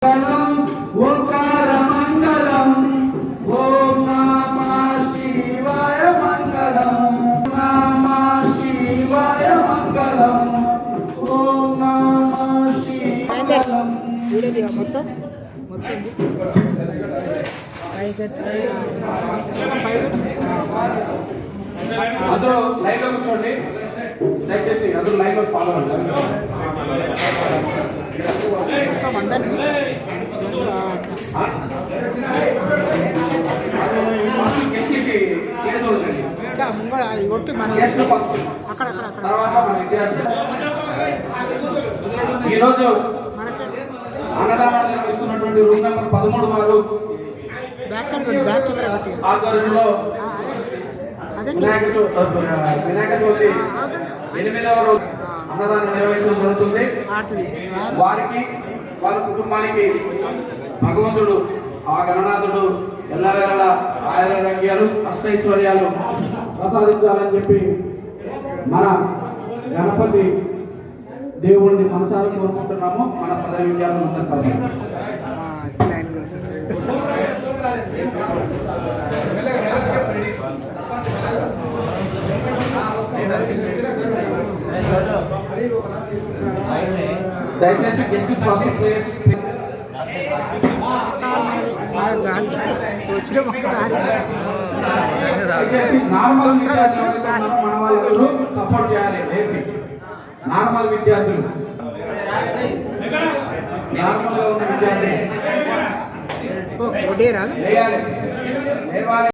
ఓంకార మంగళం ఓం నమః శివాయ మంగళం నమః శివాయ మంగళం ఓం నమః శివాయ మొత్తం అందరూ లైన్ లో కూర్చోండి. దయచేసి అందరూ లైన్ లో ఫాలో అవ్వండి. ఈరోజు అన్నదానం నిర్వహిస్తున్నటువంటి రూమ్ నెంబర్ 13 వారు ఆధ్వర్యంలో వినాయక చవితి 8వ రోజు అన్నదానం నిర్వహించడం జరుగుతుంది. వారికి వారి కుటుంబానికి భగవంతుడు ఆ గణనాథుడు ఎల్లవేళ ఆయురారోగ్యాలు అష్టైశ్వర్యాలు ప్రసాదించాలని చెప్పి మన గణపతి దేవుణ్ణి మనసారా కోరుకుంటున్నాము. మన సదరి విద్యార్థులందరి తరఫున దయచేసి గెస్ట్ ఫస్ట్ ప్లేయర్ నార్మల్ మన వాళ్ళు సపోర్ట్ చేయాలి. నార్మల్ విద్యార్థులు నార్మల్ గా ఉన్న విద్యార్థులు లేవాలి.